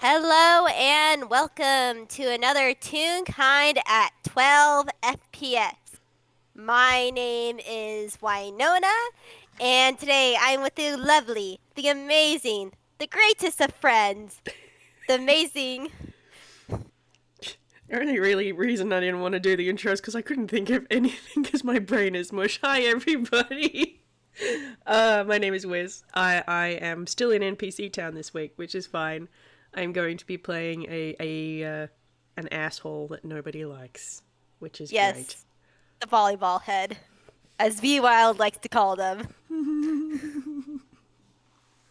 Hello and welcome to another Toonkind at 12 FPS. My name is Winona, and today I'm with the lovely, the amazing, the greatest of friends, the amazing. The only really reason I didn't want to do the intro is because I couldn't think of anything because my brain is mush. Hi, everybody. My name is Whis. I am still in NPC town this week, which is fine. I'm going to be playing an asshole that nobody likes, which is great. Yes, the volleyball head, as V Wild likes to call them.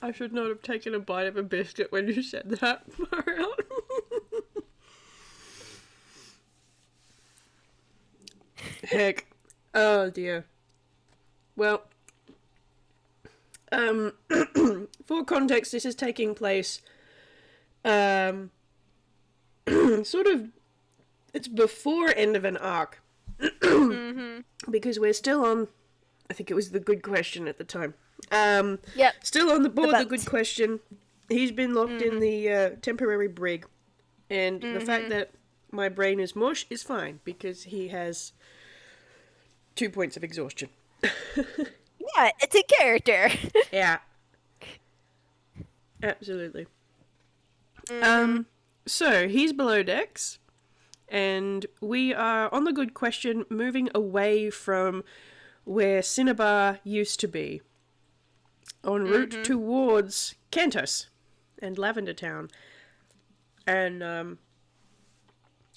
I should not have taken a bite of a biscuit when you said that. Far out. Heck. Oh dear. Well, for context, this is taking place, sort of, it's before end of an arc, because we're still on, I think it was the good question at the time, Yep. still on the board, the boat. good question. He's been locked in the temporary brig, and the fact that my brain is mush is fine, because he has 2 points of exhaustion. Yeah, it's a character. Yeah. Absolutely. So he's below decks, and we are on the good question, moving away from where Cinnabar used to be, en route towards Kantos and Lavender Town, and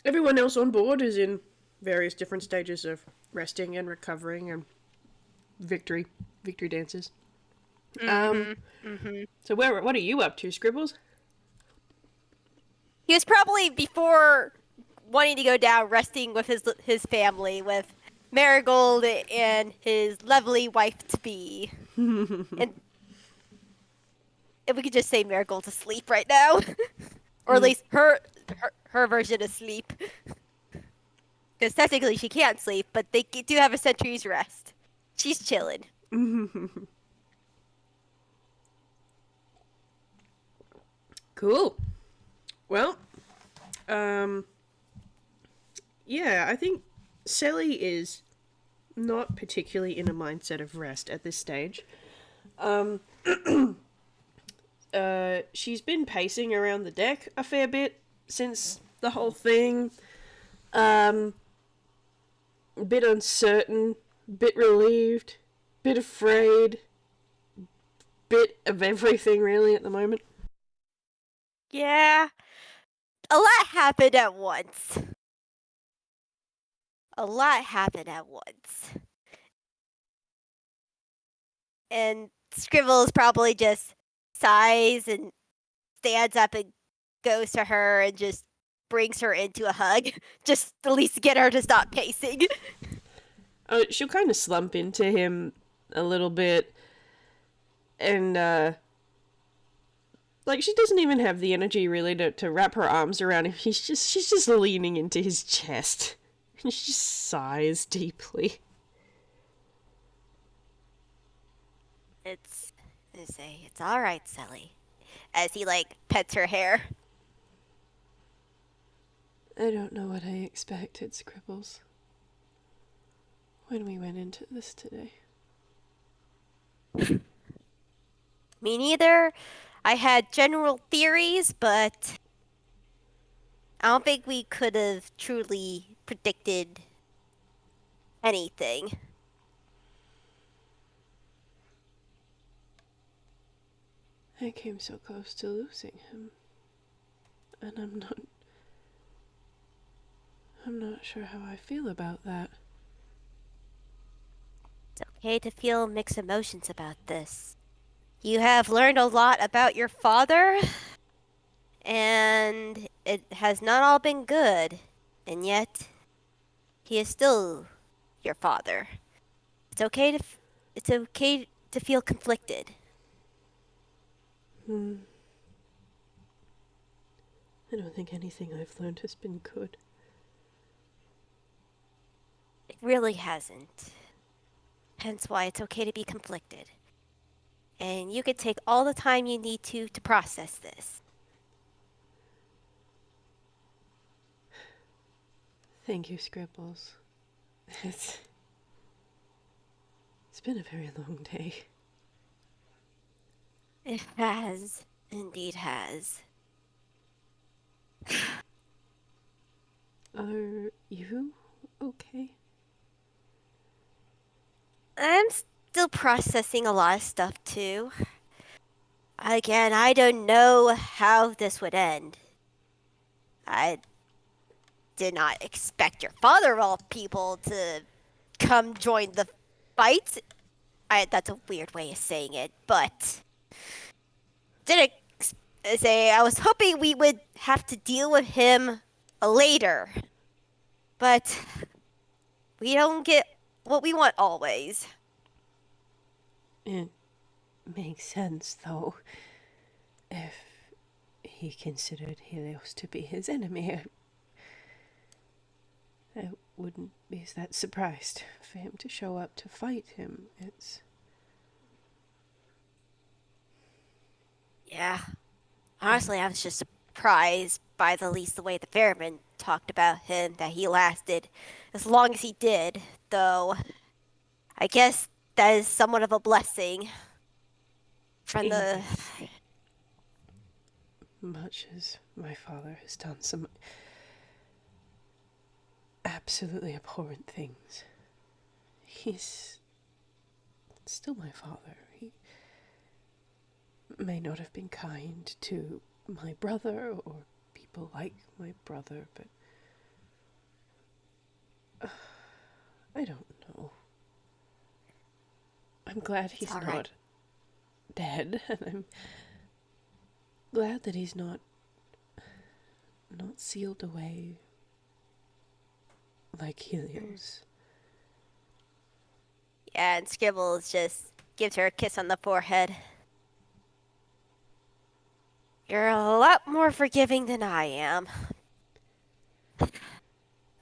everyone else on board is in various different stages of resting and recovering and victory dances. So what are you up to, Scribbles? He was probably before wanting to go down resting with his family, with Marigold and his lovely wife to be. And if we could just say Marigold's asleep right now, or at least her version of sleep, because technically she can't sleep, but they do have a century's rest. She's chilling. Cool. Well, yeah, I think Selli is not particularly in a mindset of rest at this stage. She's been pacing around the deck a fair bit since the whole thing. A bit uncertain, bit relieved, bit afraid, bit of everything really at the moment. Yeah, a lot happened at once. A lot happened at once. And Scribbles probably just sighs and stands up and goes to her and just brings her into a hug, just at least to get her to stop pacing. She'll kind of slump into him a little bit, and like she doesn't even have the energy really to wrap her arms around him. She's just leaning into his chest, and she just sighs deeply. It's all right, Selli, as he pets her hair. I don't know what I expected, Scribbles, when we went into this today. Me neither. I had general theories, but I don't think we could have truly predicted anything. I came so close to losing him, and I'm not sure how I feel about that. It's okay to feel mixed emotions about this. You have learned a lot about your father, and it has not all been good, and yet he is still your father. It's okay to feel conflicted. I don't think anything I've learned has been good. It really hasn't. Hence why it's okay to be conflicted. And you can take all the time you need to process this. Thank you, Scribbles. It's been a very long day. It has. Indeed has. Are you okay? I'm still processing a lot of stuff, too. Again, I don't know how this would end. I did not expect your father of all people to come join the fight. That's a weird way of saying it, but didn't say I was hoping we would have to deal with him later. But we don't get what we want always. It makes sense, though. If he considered Helios to be his enemy, I wouldn't be that surprised for him to show up to fight him. It's... Yeah. Honestly, I was just surprised by the least the way the Fairman talked about him, that he lasted as long as he did, though I guess that is somewhat of a blessing from the... Much as my father has done some absolutely abhorrent things, he's still my father. He may not have been kind to my brother or people like my brother, but I don't know. I'm glad he's not dead, and I'm glad that he's not sealed away like Helios. Yeah, and Scribbles just gives her a kiss on the forehead. You're a lot more forgiving than I am.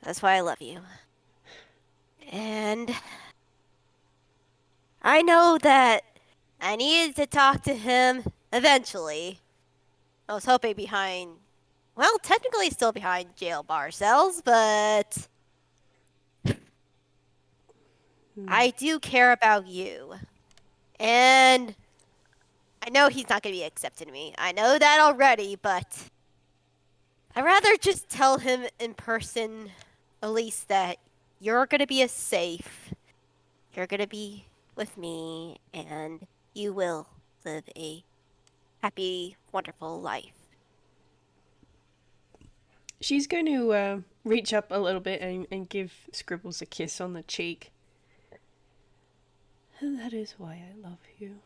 That's why I love you. And I know that I needed to talk to him eventually. I was hoping behind, well, technically still behind jail bar cells, but I do care about you. And I know he's not going to be accepting me. I know that already, but I'd rather just tell him in person, at least, that you're going to be safe. You're going to be with me, and you will live a happy, wonderful life. She's going to reach up a little bit and give Scribbles a kiss on the cheek. And that is why I love you.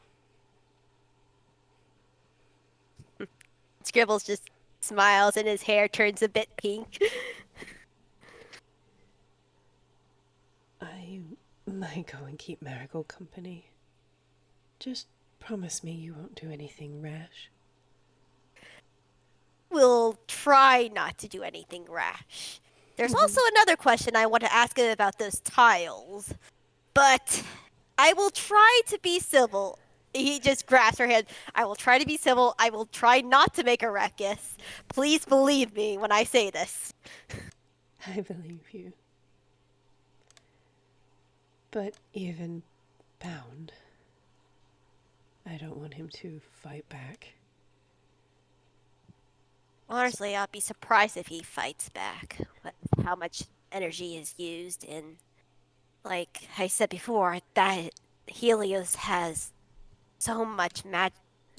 Scribbles just smiles and his hair turns a bit pink. I might go and keep Marigold company. Just promise me you won't do anything rash. We'll try not to do anything rash. There's also another question I want to ask him about those tiles, but I will try to be civil. He just grabs her hand. I will try to be civil. I will try not to make a ruckus. Please believe me when I say this. I believe you. But even bound, I don't want him to fight back. Honestly, I'll be surprised if he fights back. How much energy is used, and like I said before, that Helios has so much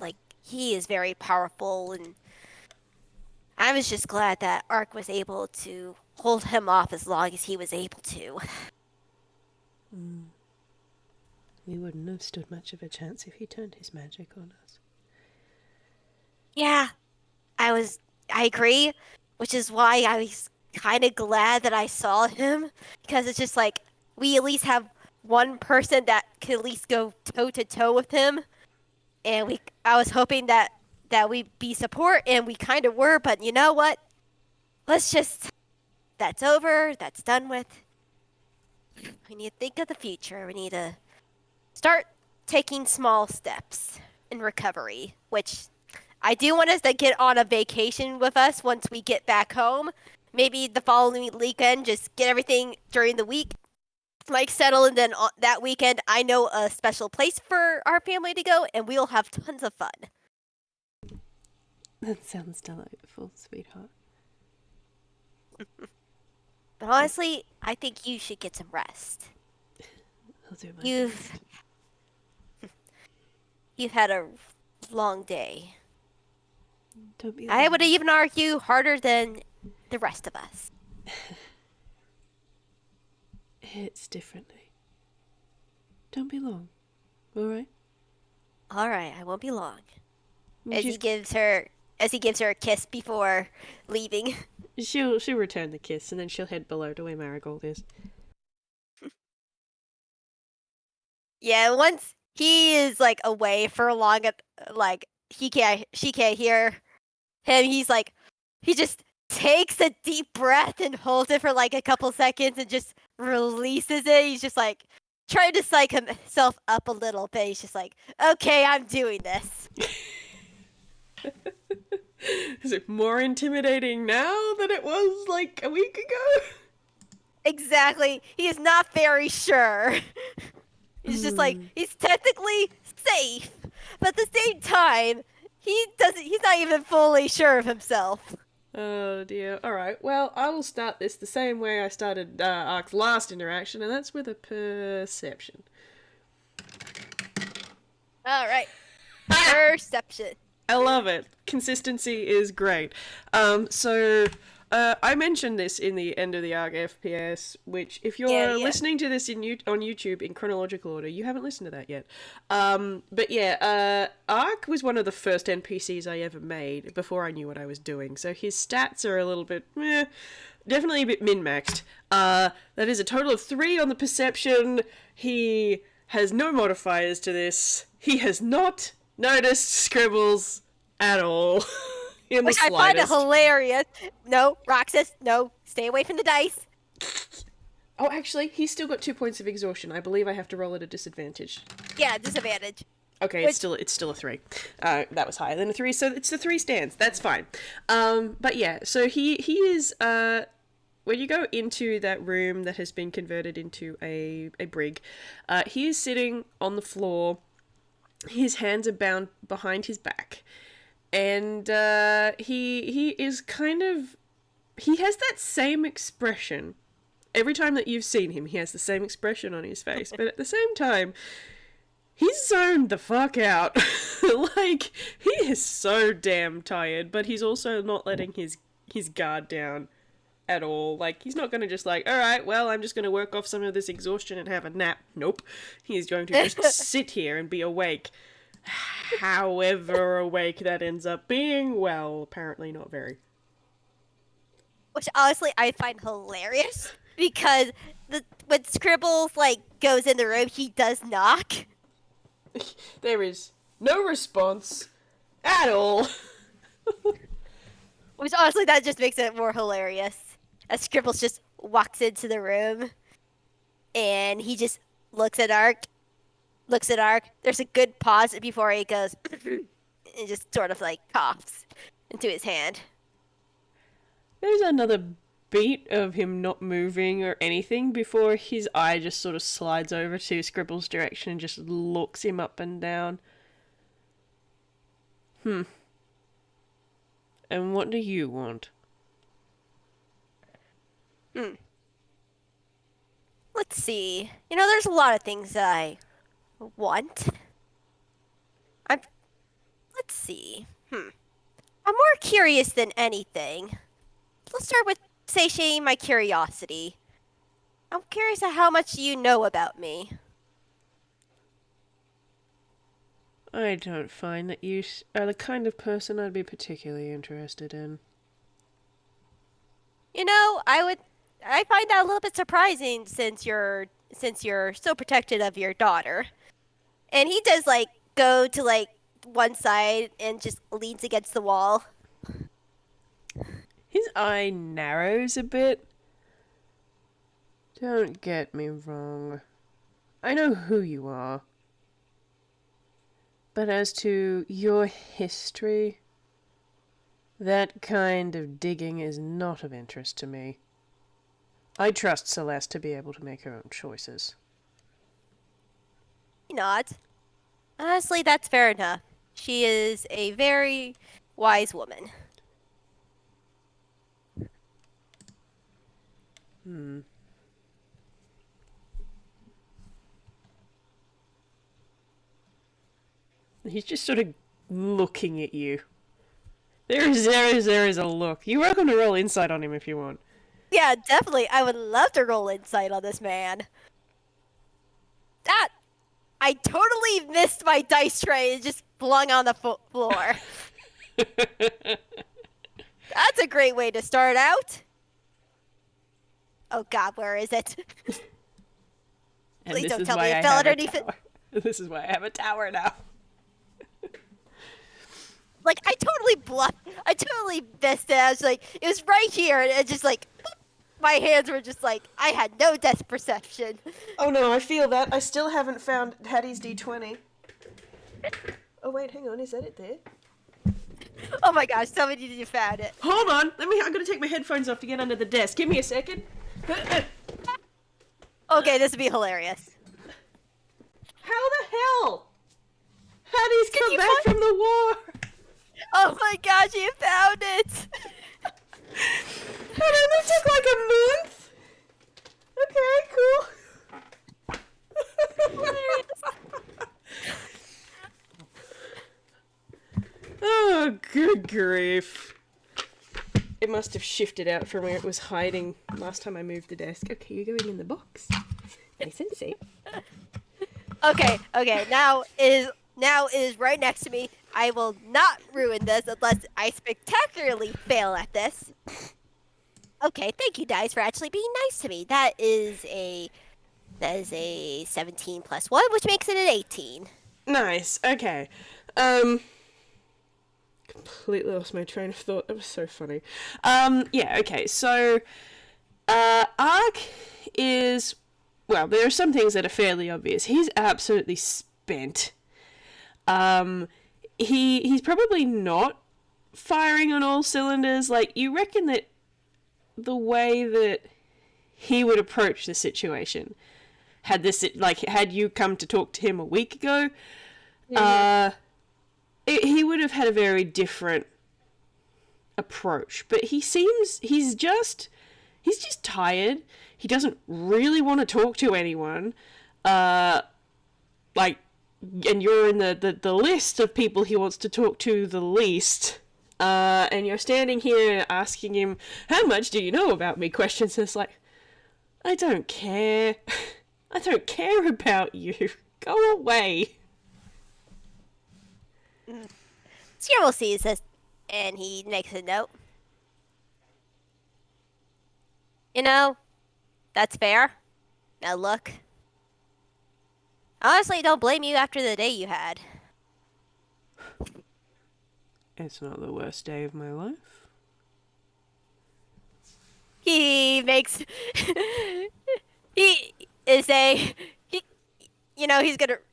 like he is very powerful, and I was just glad that Ark was able to hold him off as long as he was able to. We wouldn't have stood much of a chance if he turned his magic on us. Yeah, I agree, which is why I was kind of glad that I saw him, because it's just like we at least have one person that could at least go toe to toe with him, and I was hoping that we'd be support, and we kind of were, but you know what? That's over, that's done with. We need to think of the future. We need to start taking small steps in recovery, which I do want us to get on a vacation with us once we get back home. maybe the following weekend, just get everything during the week like settle, and then that weekend I know a special place for our family to go, and we'll have tons of fun. That sounds delightful, sweetheart. But honestly, I think you should get some rest. I'll do my You've best. you've had a long day. Don't be I long. would even argue harder than the rest of us. It's differently. Don't be long. Alright? All right, I won't be long. As he gives her a kiss before leaving. She'll return the kiss and then she'll head below to where Marigold is. Yeah, once he is like away for long, like she can't hear him. He just takes a deep breath and holds it for like a couple seconds and just releases it. He's just like trying to psych himself up a little bit. He's just like, okay, I'm doing this. Is it more intimidating now than it was like a week ago? Exactly. He is not very sure. He's just like, he's technically safe, but at the same time, he's not even fully sure of himself. Oh dear. Alright, well, I will start this the same way I started Ark's last interaction, and that's with a perception. Alright. Perception. I love it. Consistency is great. I mentioned this in the end of the ARC FPS, which if you're listening to this on YouTube in chronological order, you haven't listened to that yet. ARC was one of the first NPCs I ever made before I knew what I was doing, so his stats are a little bit, definitely a bit min-maxed. That is a total of 3 on the perception. He has no modifiers to this. He has not noticed Scribbles at all. Which I find it hilarious. No, Roxas, no, stay away from the dice. Oh, actually, he's still got 2 points of exhaustion. I believe I have to roll at a disadvantage. Yeah, disadvantage. Okay, it's still a 3. That was higher than a 3, so it's the 3 stands. That's fine. But yeah, so he is when you go into that room that has been converted into a brig, he is sitting on the floor. His hands are bound behind his back. And he is kind of... He has that same expression. Every time that you've seen him, he has the same expression on his face. But at the same time, he's zoned the fuck out. Like, he is so damn tired, but he's also not letting his guard down at all. Like, he's not going to just like, alright, well, I'm just going to work off some of this exhaustion and have a nap. Nope. He's going to just sit here and be awake. However awake that ends up being, well, apparently not very. Which honestly I find hilarious because when Scribbles like goes in the room, he does knock. There is no response at all. Which honestly that just makes it more hilarious. As Scribbles just walks into the room and he just looks at Ark. There's a good pause before he goes and just sort of like coughs into his hand. There's another beat of him not moving or anything before his eye just sort of slides over to Scribbles' direction and just looks him up and down. And what do you want? Let's see. There's a lot of things that I want. Let's see. I'm more curious than anything. Let's start with satiating my curiosity. I'm curious at how much you know about me. I don't find that you are the kind of person I'd be particularly interested in. I find that a little bit surprising since you're so protective of your daughter. And he does like go to like one side and just leans against the wall. His eye narrows a bit. Don't get me wrong. I know who you are. But as to your history, That kind of digging is not of interest to me. I trust Celeste to be able to make her own choices. Not. Honestly, that's fair enough. She is a very wise woman. He's just sort of looking at you. There is a look. You're welcome to roll insight on him if you want. Yeah, definitely. I would love to roll insight on this man. That I totally missed my dice tray and just flung on the floor. That's a great way to start out. Oh God, where is it? And Please this don't is tell why me I it fell have a underneath it. tower. This is why I have a tower now. Like I totally bluffed. I totally missed it. I was like, it was right here, and it just like, my hands were just like, I had no depth perception. Oh no, I feel that. I still haven't found Hattie's D20. Oh wait, hang on, is that it there? Oh my gosh, somebody you found it. Hold on, I'm gonna take my headphones off to get under the desk. Give me a second. Okay, this would be hilarious. How the hell? Hattie's come you back from the war! Oh my gosh, you found it! It only took like a month? Okay, cool. Oh, good grief. It must have shifted out from where it was hiding last time I moved the desk. Okay, you're going in the box. Nice and safe. Okay, now it is right next to me. I will not ruin this unless I spectacularly fail at this. Okay, thank you guys for actually being nice to me. That is a 17 plus 1, which makes it an 18. Nice, okay. Completely lost my train of thought. That was so funny. Yeah, okay, so Ark is, well, there are some things that are fairly obvious. He's absolutely spent. He's probably not firing on all cylinders. Like, you reckon that the way that he would approach the situation, had you come to talk to him a week ago, he would have had a very different approach. But he's just tired. He doesn't really want to talk to anyone. And you're in the list of people he wants to talk to the least. And you're standing here asking him, how much do you know about me? Questions. And it's like, I don't care. I don't care about you. Go away. Scrambles sees this, and he makes a note. You know, that's fair. Now look. Honestly, don't blame you after the day you had. It's not the worst day of my life. He makes...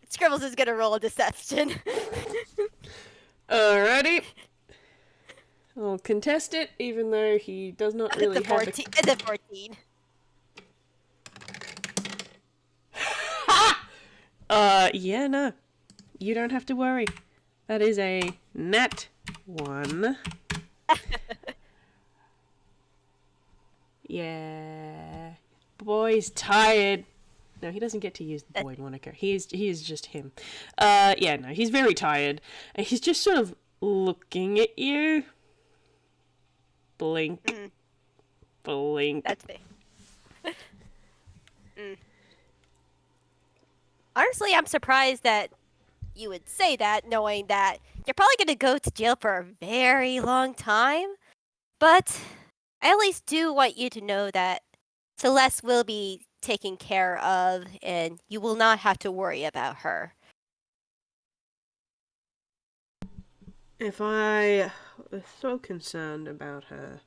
Scribbles is gonna roll a deception. Alrighty. I'll contest it, even though he does not really have 14. It's a 14. Yeah, no. You don't have to worry. That is a nat 1. Yeah. Boy's tired. No, he doesn't get to use the boy moniker. He is just him. Yeah, no, he's very tired. And he's just sort of looking at you. Blink. Blink. That's me. Honestly, I'm surprised that you would say that, knowing that you're probably going to go to jail for a very long time. But I at least do want you to know that Celeste will be taken care of, and you will not have to worry about her. If I was so concerned about her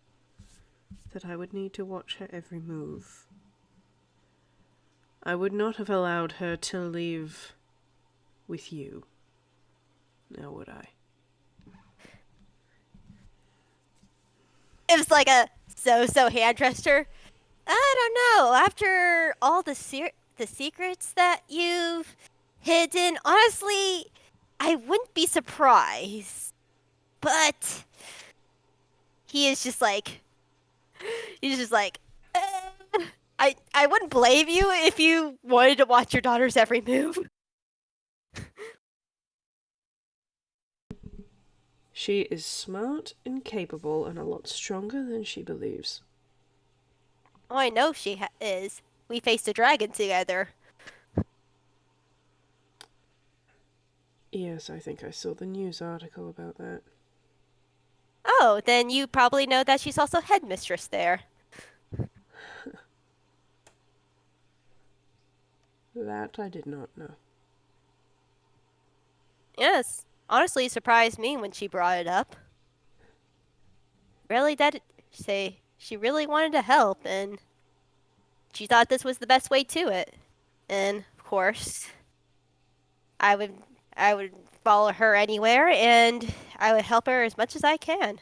that I would need to watch her every move, I would not have allowed her to leave with you. Now would I? It was like a so hand gesture. I don't know. After all the secrets that you've hidden, honestly, I wouldn't be surprised. But he is just like he's just like I wouldn't blame you if you wanted to watch your daughter's every move. She is smart and capable and a lot stronger than she believes. Oh, I know she is. We faced a dragon together. Yes, I think I saw the news article about that. Oh, then you probably know that she's also headmistress there. That I did not know. Yes. Honestly, it surprised me when she brought it up. Really, that say she really wanted to help, and she thought this was the best way to it. And of course, I would I would follow her anywhere, and I would help her as much as I can.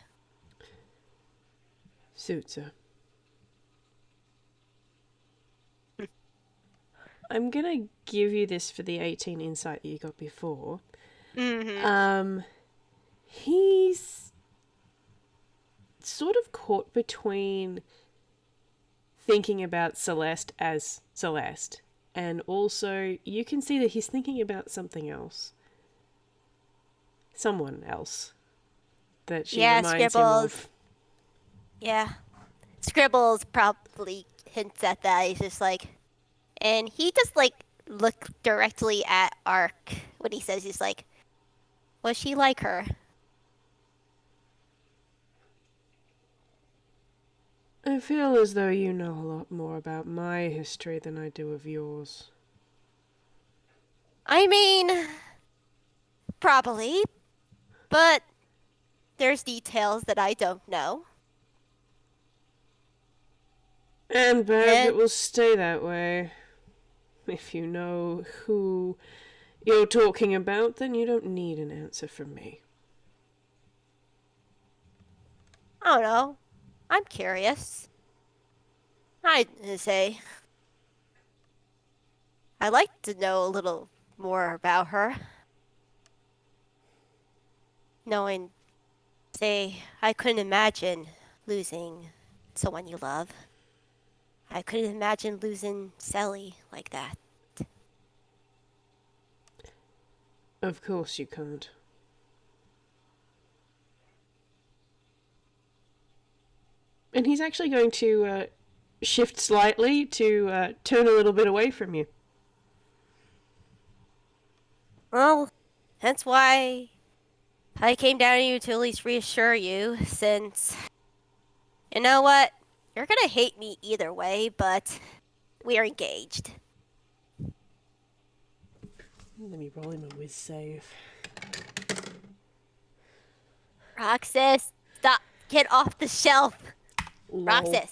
Suits her. I'm gonna give you this for the 18 insight you got before. Mm-hmm. He's sort of caught between thinking about Celeste as Celeste, and also you can see that he's thinking about something else. Someone else that she Yeah, reminds him Scribbles. of. Yeah, Scribbles probably hints at that. He's just like, and he just like look directly at Ark when he says he's like, was she like her? I feel as though you know a lot more about my history than I do of yours. I mean, probably, but there's details that I don't know. And perhaps it And will stay that way. If you know who you're talking about, then you don't need an answer from me. I don't know. I'm curious. I'd say I'd like to know a little more about her. Knowing, say, I couldn't imagine losing someone you love. I couldn't imagine losing Selli like that. Of course you can't. And he's actually going to shift slightly to turn a little bit away from you. Well, that's why I came down here to at least reassure you, since you know what? You're gonna hate me either way, but we're engaged. Let me roll him a whiz save. Roxas, stop. Get off the shelf. Lol. Roxas.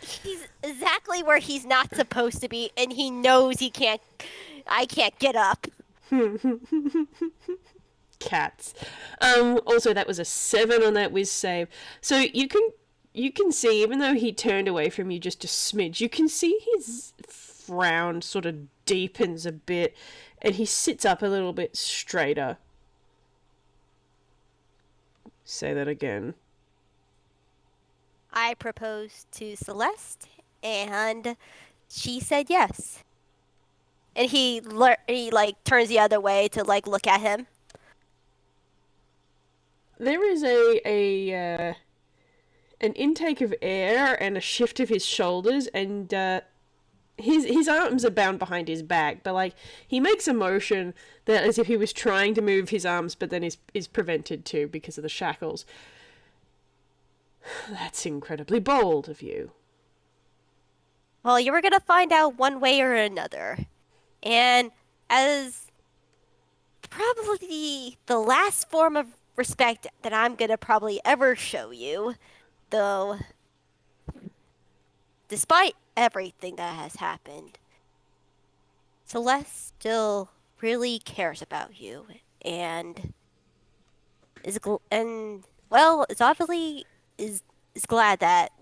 He's exactly where he's not supposed to be, and he knows he can't. I can't get up. Cats. Also, that was a 7 on that whiz save. So you can see, even though he turned away from you just a smidge, you can see his frown sort of deepens a bit, and he sits up a little bit straighter. Say that again. I proposed to Celeste, and she said yes. And he like turns the other way to like look at him. There is a an intake of air and a shift of his shoulders, and his arms are bound behind his back, but like he makes a motion that as if he was trying to move his arms, but then is prevented to because of the shackles. That's incredibly bold of you. Well, you were gonna find out one way or another. And as probably the last form of respect that I'm gonna probably ever show you, though, despite everything that has happened, Celeste still really cares about you and and Well, it's obviously is glad that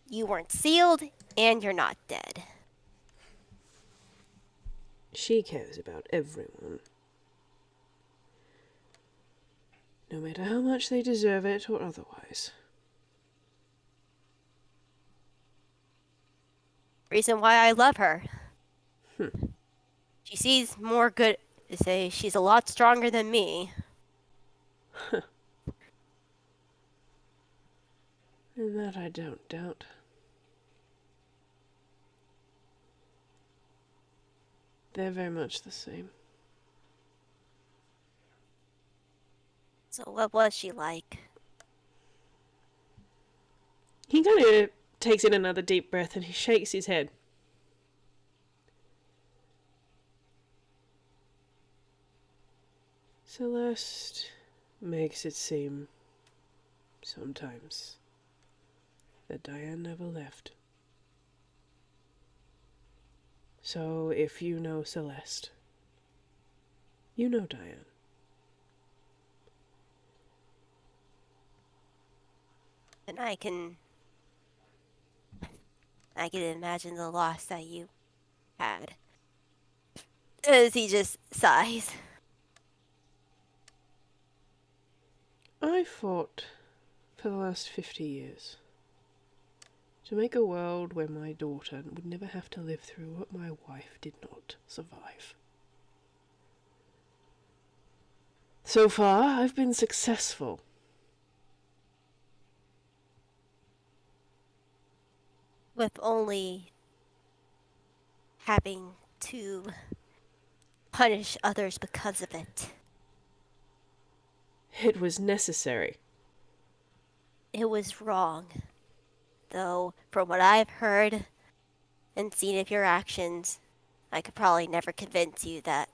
you weren't sealed and you're not dead. She cares about everyone. No matter how much they deserve it or otherwise. Reason why I love her. Hmm. She sees more good. Say she's a lot stronger than me. And that I don't doubt. They're very much the same. So what was she like? He kind of takes in another deep breath and he shakes his head. Celeste makes it seem, sometimes, that Diane never left. So if you know Celeste, you know Diane. And I can imagine the loss that you had. As he just sighs. I fought for the last 50 years to make a world where my daughter would never have to live through what my wife did not survive. So far, I've been successful. With only having to punish others because of it. It was necessary. It was wrong. Though, from what I've heard and seen of your actions, I could probably never convince you that.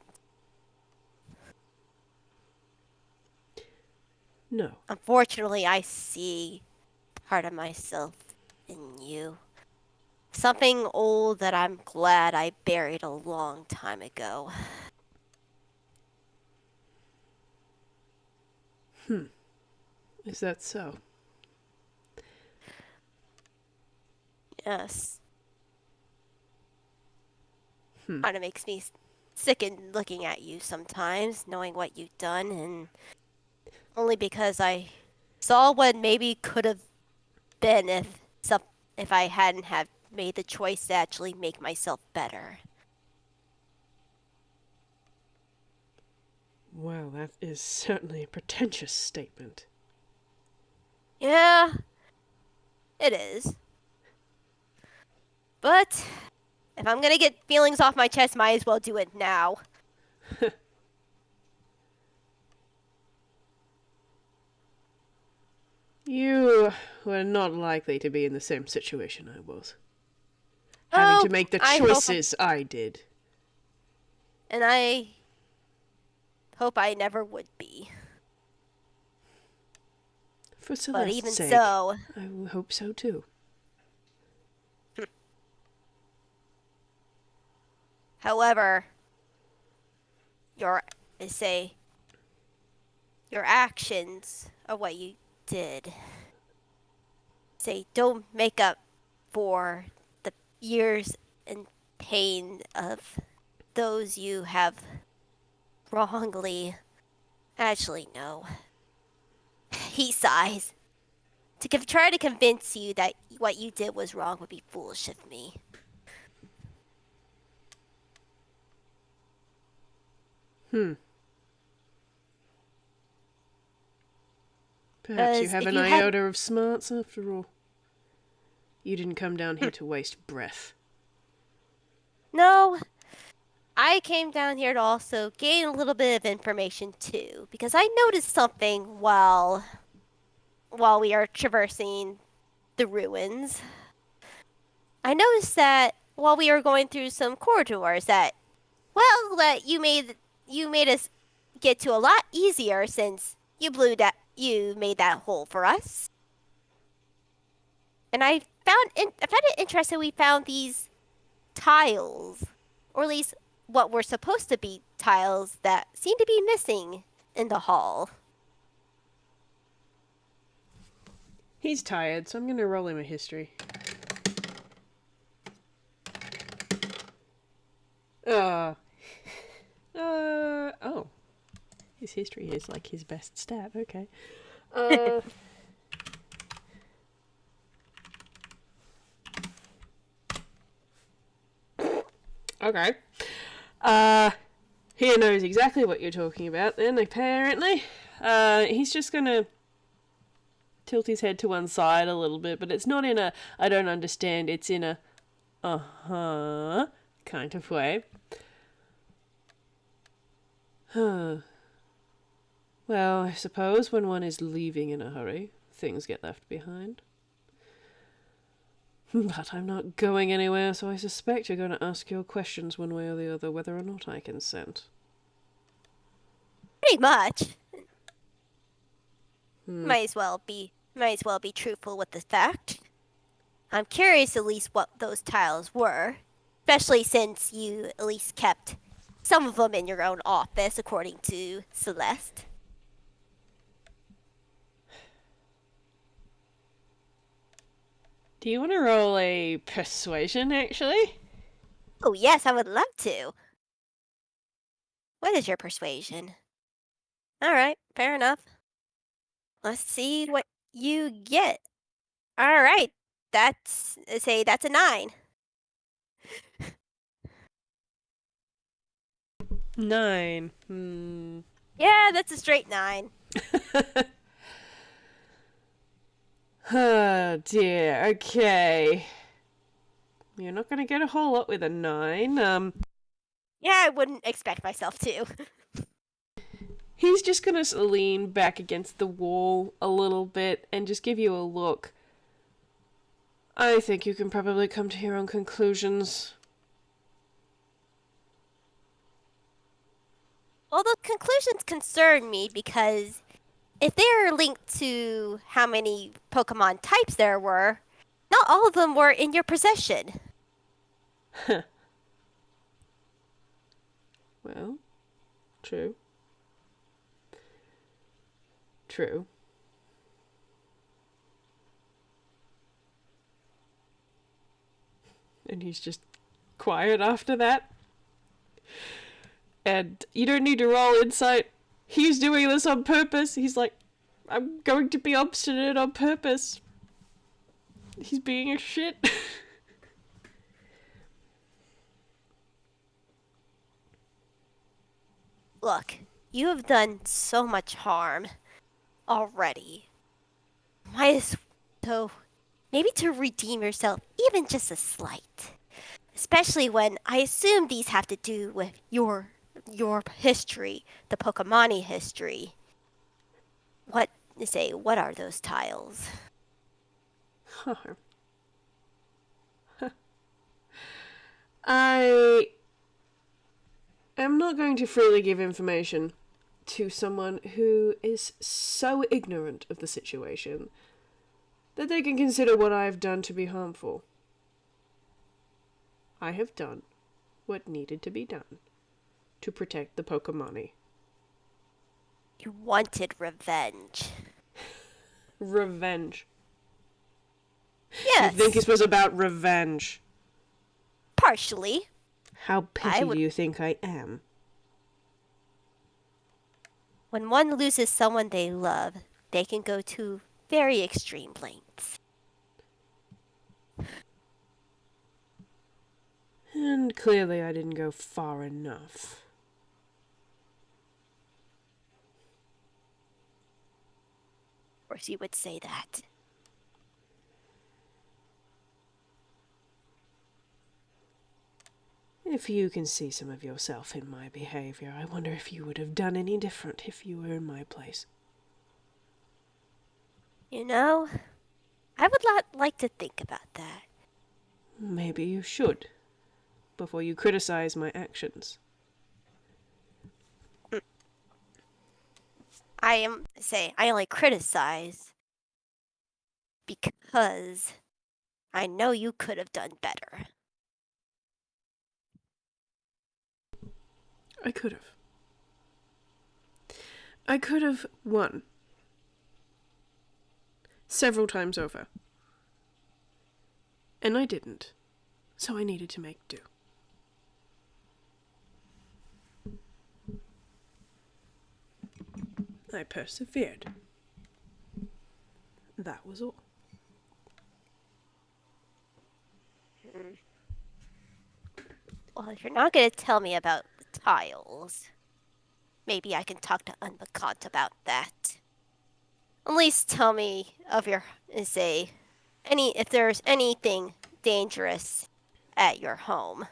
No. Unfortunately, I see part of myself in you. Something old that I'm glad I buried a long time ago. Is that so? Yes. Kind of makes me sickened looking at you sometimes, knowing what you've done, and only because I saw what maybe could have been if I hadn't have made the choice to actually make myself better. Well, that is certainly a pretentious statement. Yeah, it is. But if I'm gonna get feelings off my chest, might as well do it now. You were not likely to be in the same situation I was. Having Oh, to make the I choices I did. and I hope I never would be. For But Celeste's even sake, so, I hope so too. however, your say your actions or what you did say don't make up for the years and pain of those you have wrongly. Actually, no. He sighs. Try to convince you that what you did was wrong would be foolish of me. Perhaps you Because have if an you had iota of smarts after all. You didn't come down here to waste breath. no, I came down here to also gain a little bit of information too, because I noticed something while we are traversing the ruins. I noticed that while we were going through some corridors that you made us get to a lot easier since you made that hole for us. And I found it interesting we found these tiles, or at least what were supposed to be tiles that seem to be missing in the hall. He's tired, so I'm going to roll him a history. Oh. His history is like his best stat, okay. Okay. He knows exactly what you're talking about then, apparently. He's just gonna tilt his head to one side a little bit, but it's not in a I don't understand, it's in a uh-huh kind of way. Well, I suppose when one is leaving in a hurry, things get left behind. But I'm not going anywhere, so I suspect you're going to ask your questions one way or the other, whether or not I consent. Pretty much. Might as well be truthful with the fact. I'm curious at least what those tiles were, especially since you at least kept some of them in your own office, according to Celeste. Do you want to roll a persuasion, actually? Oh yes, I would love to. What is your persuasion? Alright, fair enough. Let's see what you get. Alright, that's a 9. 9. Yeah, that's a straight 9. Oh dear, okay. You're not going to get a whole lot with a 9. Yeah, I wouldn't expect myself to. He's just going to lean back against the wall a little bit and just give you a look. I think you can probably come to your own conclusions. Well, the conclusions concern me because if they are linked to how many Pokemon types there were, not all of them were in your possession. Well, true. True. And he's just quiet after that. And you don't need to roll insight. He's doing this on purpose. He's like, I'm going to be obstinate on purpose. He's being a shit. Look, you have done so much harm already. Might as so maybe to redeem yourself, even just a slight. Especially when I assume these have to do with your history, the Pokemani history. What are those tiles? I am not going to freely give information to someone who is so ignorant of the situation that they can consider what I have done to be harmful. I have done what needed to be done to protect the Pokemani. You wanted revenge. Revenge. Yes. You think this was about revenge? Partially. How petty do you think I am? When one loses someone they love, they can go to very extreme lengths. And clearly I didn't go far enough. Of course you would say that. If you can see some of yourself in my behavior, I wonder if you would have done any different if you were in my place. You know, I would like to think about that. Maybe you should, before you criticize my actions. I only criticize because I know you could have done better. I could have. I could have, one, several times over. And I didn't, so I needed to make do. I persevered. That was all. Well, if you're not going to tell me about the tiles, maybe I can talk to Unbekant about that. At least tell me of your, say, if there's anything dangerous at your home.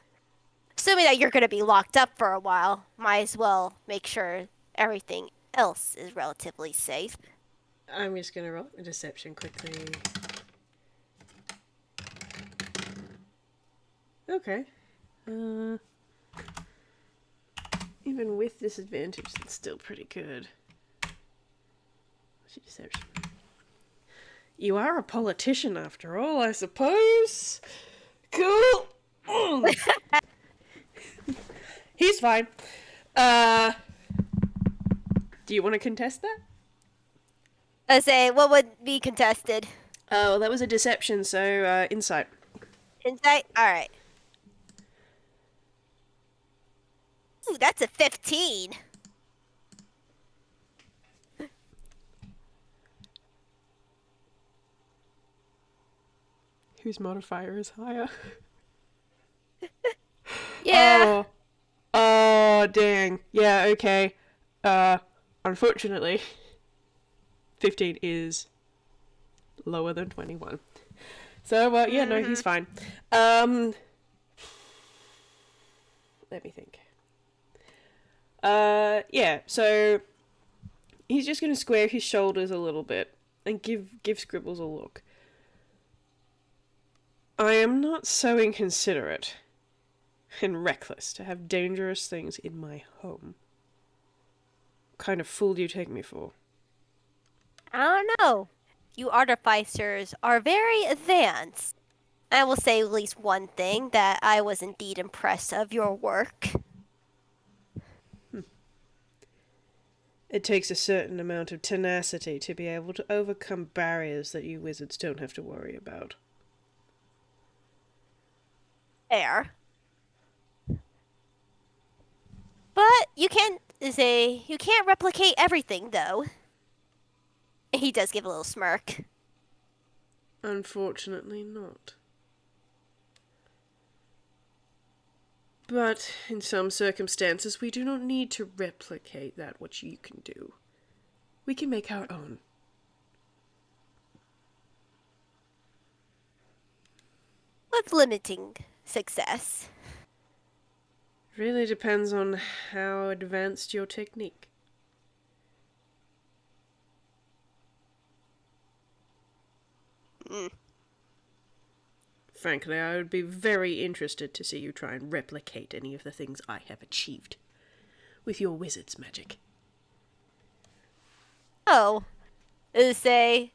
Assuming that you're going to be locked up for a while, might as well make sure everything else is relatively safe. I'm just gonna roll a deception quickly. Okay. Even with disadvantage, that's still pretty good. What's your deception? You are a politician after all, I suppose. Cool. He's fine. Do you want to contest that? I say, what would be contested? Oh, that was a deception, so insight. Insight? Alright. Ooh, that's a 15. Whose modifier is higher? Yeah. Oh, dang. Yeah, okay. Unfortunately, 15 is lower than 21. So, yeah, no, he's fine. Let me think. Yeah, so he's just gonna square his shoulders a little bit and give Scribbles a look. I am not so inconsiderate and reckless to have dangerous things in my home. What kind of fool do you take me for? I don't know. You artificers are very advanced. I will say at least one thing, that I was indeed impressed of your work. It takes a certain amount of tenacity to be able to overcome barriers that you wizards don't have to worry about. Fair. But you can't replicate everything, though. He does give a little smirk. Unfortunately not. But in some circumstances, we do not need to replicate that which you can do. We can make our own. With limiting success. Really depends on how advanced your technique. Frankly, I would be very interested to see you try and replicate any of the things I have achieved with your wizard's magic. Oh, say,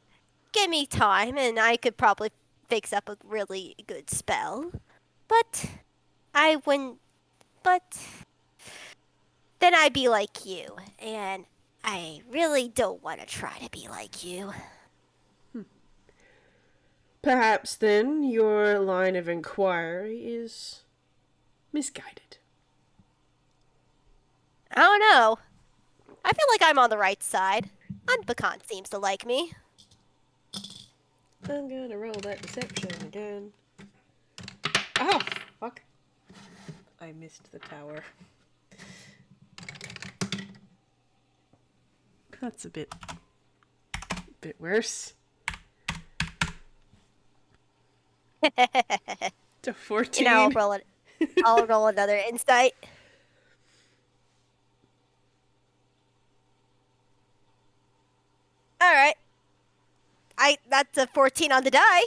give me time and I could probably fix up a really good spell. But I wouldn't. But then I'd be like you, and I really don't want to try to be like you. Perhaps, then, your line of inquiry is misguided. I don't know. I feel like I'm on the right side. Unbekant seems to like me. I'm gonna roll that deception again. Oh, fuck. I missed the tower. That's a bit worse. To 14. You know, I'll roll another insight. All right. That's a 14 on the die.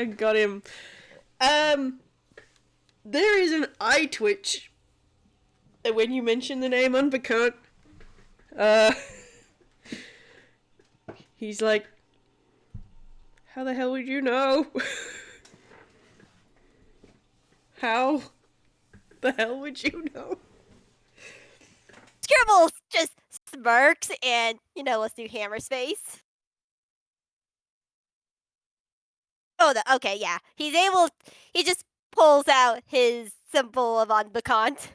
Got him. There is an eye twitch when you mention the name Unbekant. He's like, how the hell would you know? How the hell would you know? Scribbles just smirks and, let's do Hammer's face. Oh, okay, yeah. He just pulls out his symbol of unbekant.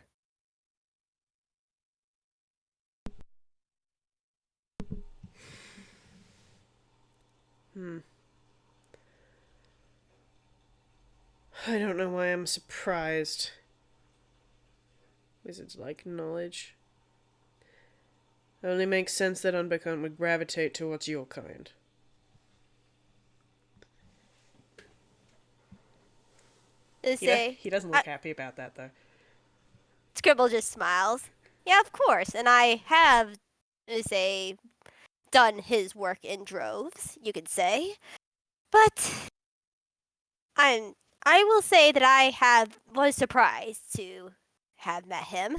I don't know why I'm surprised. Wizards like knowledge. It only makes sense that Unbekant would gravitate towards your kind. To say, He doesn't look happy about that, though. Scribble just smiles. Yeah, of course. And I have, say, done his work in droves, you could say. But I will say that was surprised to have met him.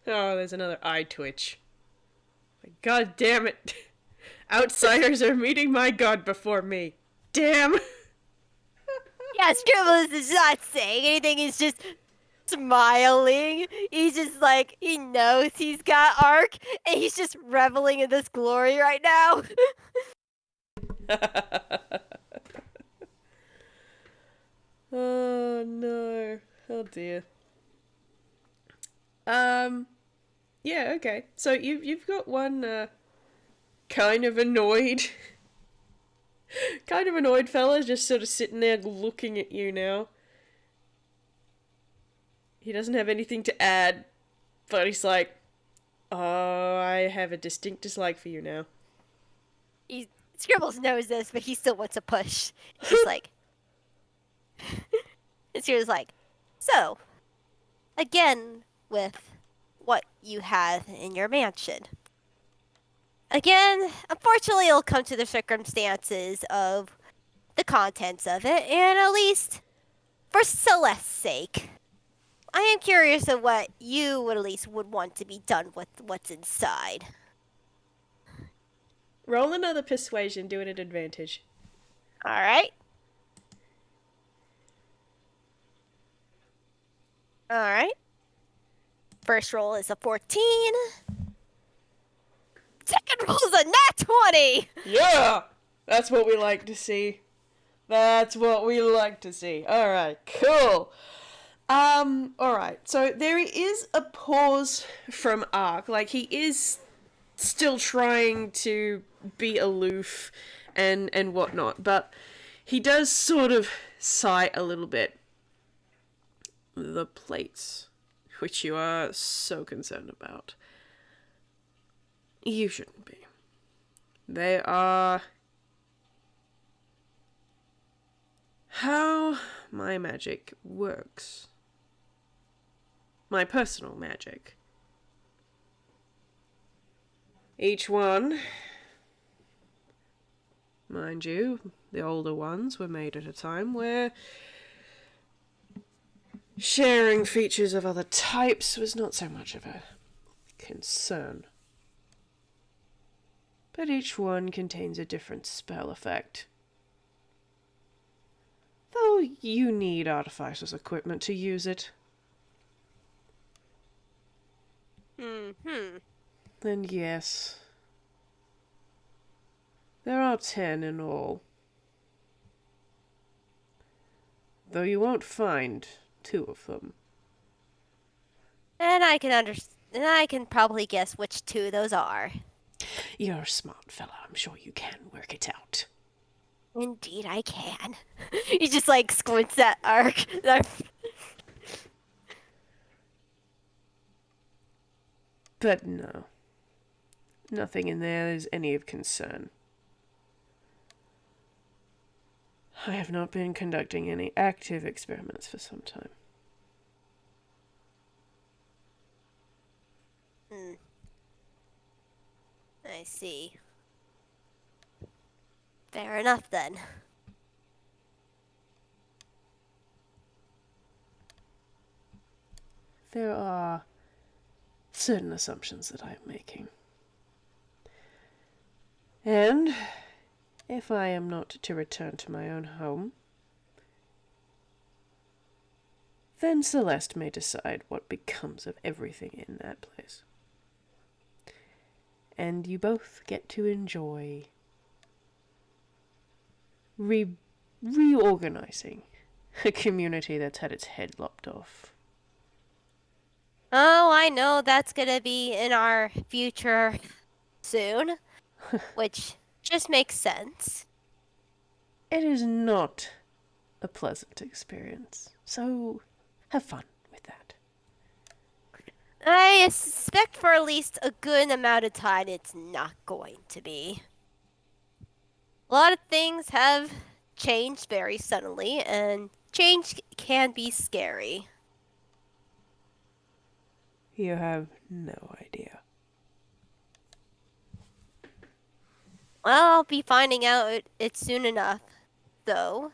Oh, there's another eye twitch. God damn it. Outsiders are meeting my god before me. Damn. Yeah, Scribbles is not saying anything. He's just smiling. He's just like, he knows he's got arc, and he's just reveling in this glory right now. Oh no. Oh dear. Yeah, okay. So you've got one kind of annoyed kind of annoyed fella just sort of sitting there looking at you now. He doesn't have anything to add, but he's like, "Oh, I have a distinct dislike for you now." Scribbles knows this, but he still wants to push. He's just like, and Scribbles like, so, again with what you have in your mansion. Again, unfortunately, it'll come to the circumstances of the contents of it, and at least for Celeste's sake, I am curious of what you would at least would want to be done with what's inside. Roll another persuasion, do it at advantage. All right. All right. First roll is a 14. Second roll is a nat 20. Yeah! That's what we like to see. That's what we like to see. Alright, cool. Alright, so there is a pause from Ark. Like, he is still trying to be aloof and whatnot, but he does sort of sigh a little bit. The plates, which you are so concerned about. You shouldn't be. They are how my magic works. My personal magic. Each one, mind you, the older ones were made at a time where sharing features of other types was not so much of a concern. But each one contains a different spell effect. Though you need artificer's equipment to use it. Then yes, there are 10 in all. Though you won't find 2 of them. And I can probably guess which 2 those are. You're a smart fella. I'm sure you can work it out. Indeed, I can. He just like squints at Ark. But no. Nothing in there is any of concern. I have not been conducting any active experiments for some time. I see. Fair enough then. There are certain assumptions that I am making. And if I am not to return to my own home, then Celeste may decide what becomes of everything in that place. And you both get to enjoy reorganizing a community that's had its head lopped off. Oh, I know that's gonna be in our future soon, which just makes sense. It is not a pleasant experience, so have fun with that. I suspect for at least a good amount of time it's not going to be. A lot of things have changed very suddenly, and change can be scary. You have no idea. Well, I'll be finding out it soon enough, though.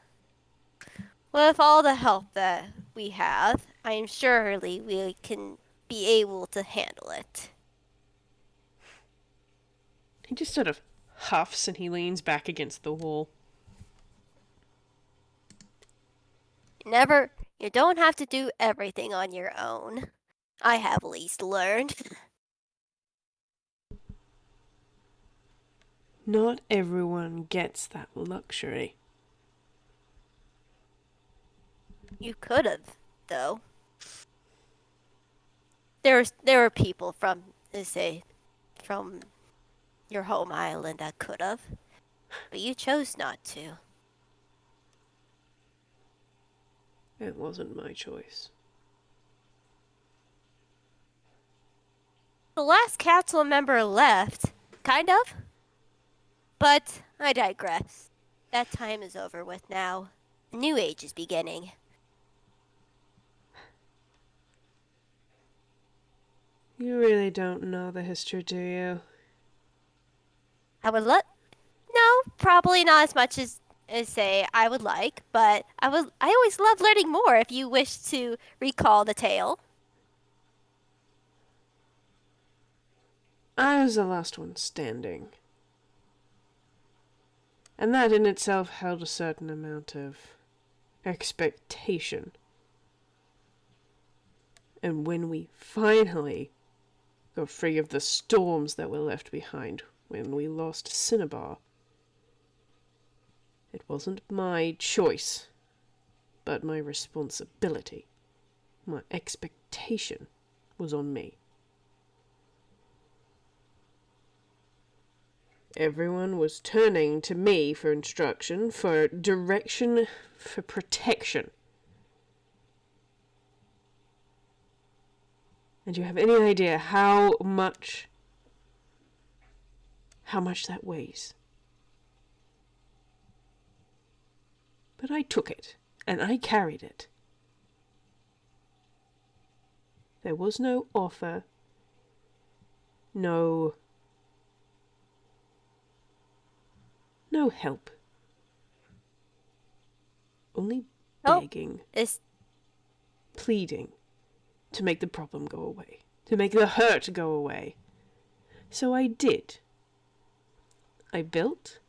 With all the help that we have, I'm surely we can be able to handle it. He just sort of huffs and he leans back against the wall. You don't have to do everything on your own. I have at least learned. Not everyone gets that luxury. You could have, though. There were people from, say, from your home island that could have, but you chose not to. It wasn't my choice. The last council member left, kind of. But I digress. That time is over with now. A new age is beginning. You really don't know the history, do you? I would no, probably not as much as say I would like, but I always love learning more if you wish to recall the tale. I was the last one standing. And that in itself held a certain amount of expectation. And when we finally got free of the storms that were left behind when we lost Cinnabar, it wasn't my choice, but my responsibility. My expectation was on me. Everyone was turning to me for instruction, for direction, for protection. And do you have any idea how much that weighs? But I took it, and I carried it. There was no offer, no help. Only begging, pleading to make the problem go away, to make the hurt go away. So I did. I built,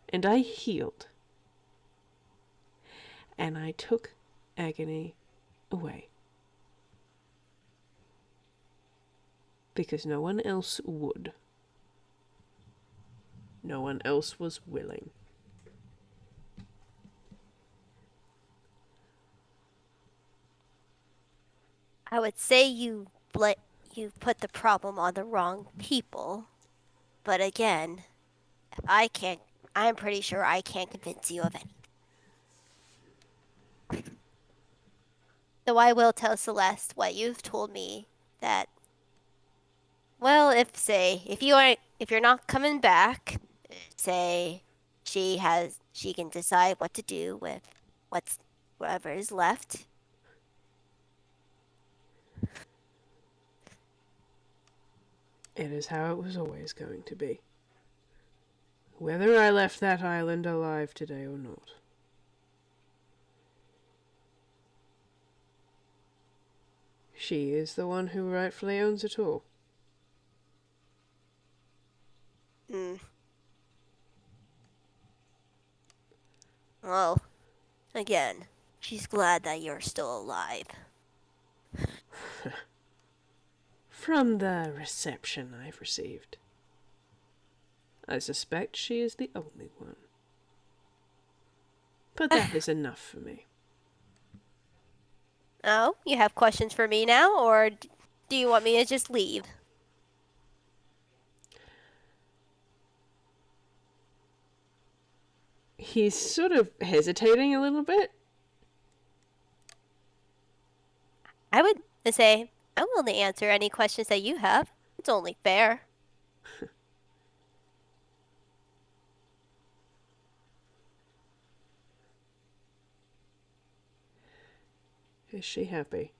and I healed. And I took agony away. Because no one else would. No one else was willing. I would say you put the problem on the wrong people. But again, I'm pretty sure I can't convince you of anything. Though I will tell Celeste what you've told me that, well, if you're not coming back, say she can decide what to do with whatever is left. It is how it was always going to be. Whether I left that island alive today or not. She is the one who rightfully owns it all. Well, again, she's glad that you're still alive. From the reception I've received, I suspect she is the only one. but that is enough for me. Oh, you have questions for me now, or do you want me to just leave? He's sort of hesitating a little bit. I would say, I'm willing to answer any questions that you have. It's only fair. Is she happy?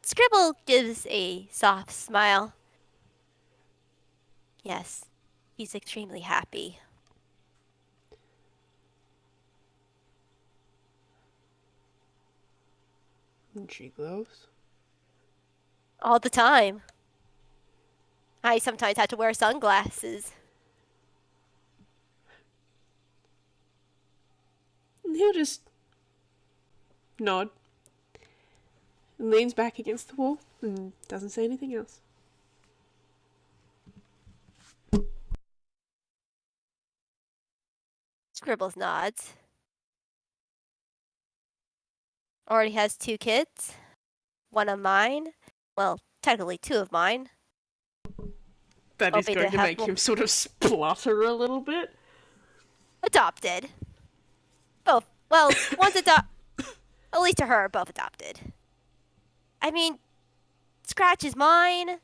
Scribble gives a soft smile. Yes, he's extremely happy. And she glows. All the time. I sometimes have to wear sunglasses. And he'll just nod. And leans back against the wall and doesn't say anything else. Scribbles nods. Already has 2 kids. One of mine. Well, technically 2 of mine. That is going to make him sort of splutter a little bit. Adopted. Both. Well, one's adopted. At least to her, both adopted. I mean, Scratch is mine,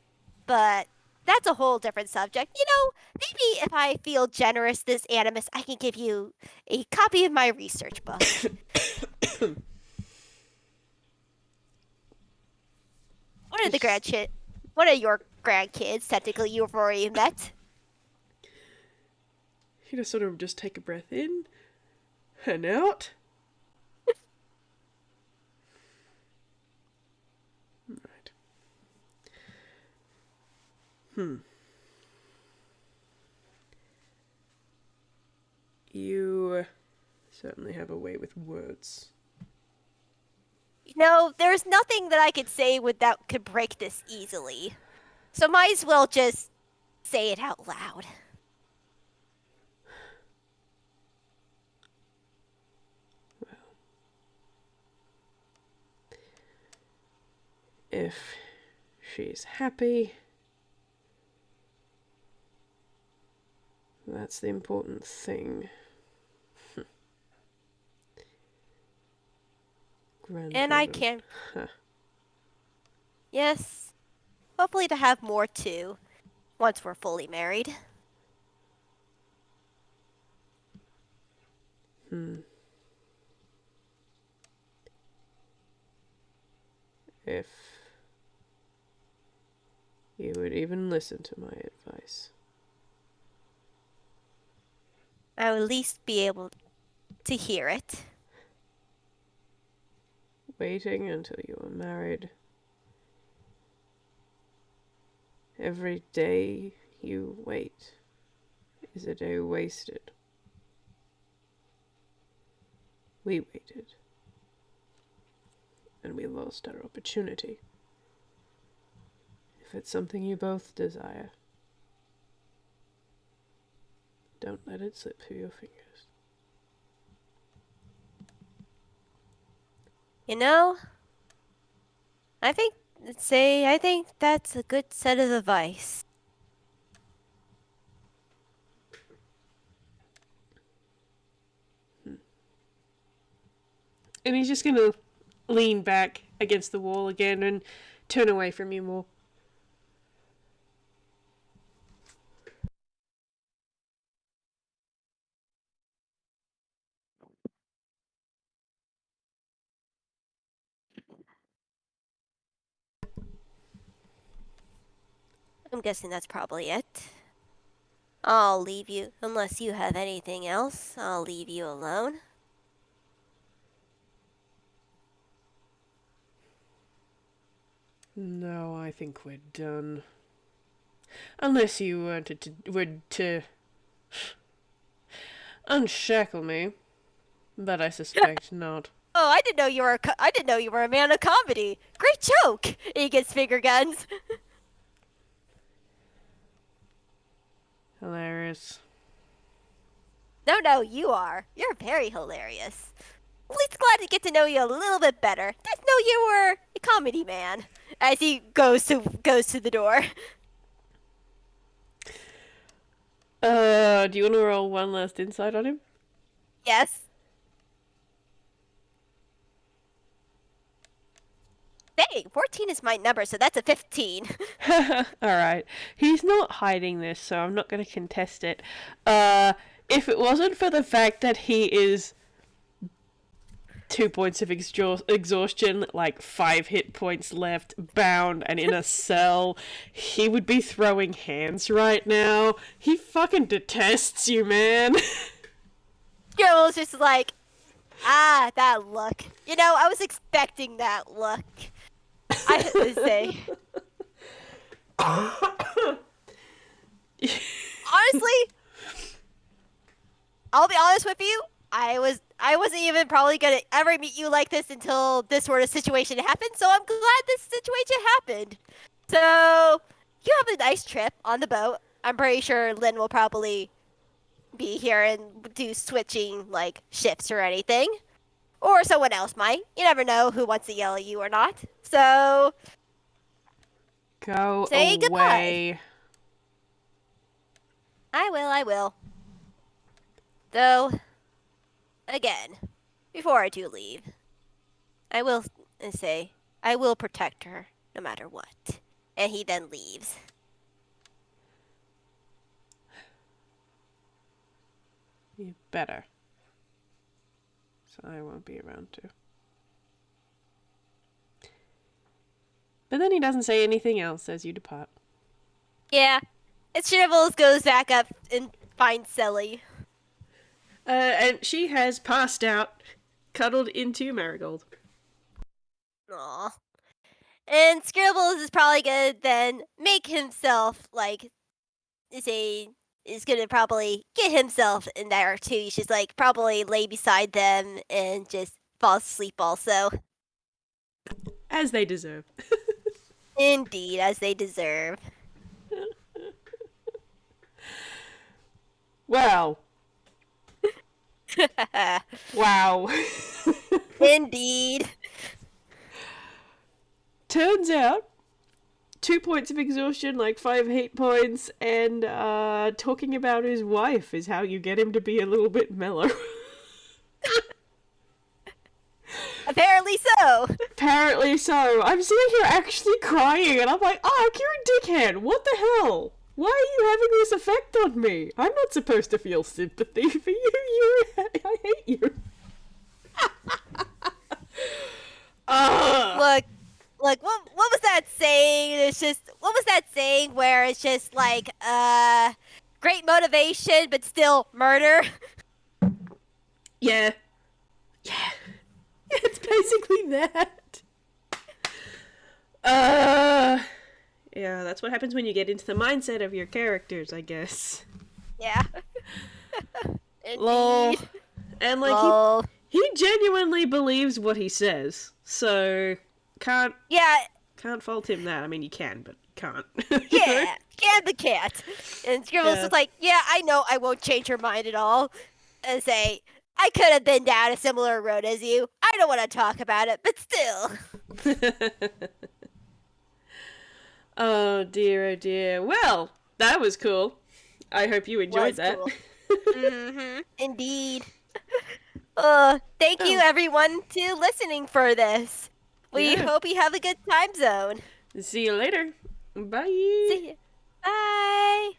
but that's a whole different subject. You know, maybe if I feel generous this Animus, I can give you a copy of my research book. What are your grandkids? Technically, you've already met. You just sort of just take a breath in and out. Right. You certainly have a way with words. You know, there's nothing that I could say that could break this easily. So might as well just say it out loud. Well, if she's happy, that's the important thing. And I can. Huh. Yes. Hopefully to have more too, once we're fully married. If you would even listen to my advice. I would at least be able to hear it. Waiting until you are married. Every day you wait is a day wasted. We waited. And we lost our opportunity. If it's something you both desire, don't let it slip through your fingers. You know, I think that's a good set of advice. And he's just gonna lean back against the wall again and turn away from you more. I'm guessing that's probably it. I'll leave you, unless you have anything else, I'll leave you alone. No, I think we're done. Unless you were to unshackle me, but I suspect not. Oh, I didn't know you were a man of comedy. Great joke. He gets finger guns. Hilarious. No, you are. You're very hilarious. At least glad to get to know you a little bit better. Didn't know you were a comedy man. As he goes to the door. Do you want to roll one last insight on him? Yes. Dang, 14 is my number, so that's a 15. Alright. He's not hiding this, so I'm not going to contest it. If it wasn't for the fact that he is 2 points of exhaustion, like 5 hit points left, bound, and in a cell, he would be throwing hands right now. He fucking detests you, man. Scribbles just like, that look. You know, I was expecting that look. I have to say. Honestly, I'll be honest with you. I wasn't even probably gonna ever meet you like this until this sort of situation happened. So I'm glad this situation happened. So you have a nice trip on the boat. I'm pretty sure Lynn will probably be here and do switching like shifts or anything, or someone else might. You never know who wants to yell at you or not. So Go say away. goodbye. I will. Though, again, before I do leave, I will say I will protect her no matter what. And he then leaves. You better. So I won't be around to. But then he doesn't say anything else as you depart. Yeah. And Scribbles goes back up and finds Selli. And she has passed out, cuddled into Marigold. Aww. And Scribbles is probably gonna then make himself like is gonna probably get himself in there too. He's just like probably lay beside them and just fall asleep also. As they deserve. Indeed, as they deserve. Wow. Wow. Indeed. Turns out, 2 points of exhaustion, like 5 hate points, and talking about his wife is how you get him to be a little bit mellow. Apparently so. Apparently so. I'm sitting here actually crying, and I'm like, oh, you're a dickhead. What the hell? Why are you having this effect on me? I'm not supposed to feel sympathy for you. I hate you. Look, what was that saying? It's just, what was that saying where it's just like, great motivation, but still murder? Yeah. Yeah. It's basically that. Yeah, that's what happens when you get into the mindset of your characters, I guess. Yeah. Lol. And like Lol. he genuinely believes what he says. So can't fault him that. I mean you can, but can't. Yeah, can but can't. And Scribbles was like, yeah, I know I won't change her mind at all. And say, I could have been down a similar road as you. I don't want to talk about it, but still. Oh dear. Well, that was cool. I hope you enjoyed that. Cool. Indeed. Thank you everyone to listening for this. We hope you have a good time zone. See you later. Bye. See you. Bye.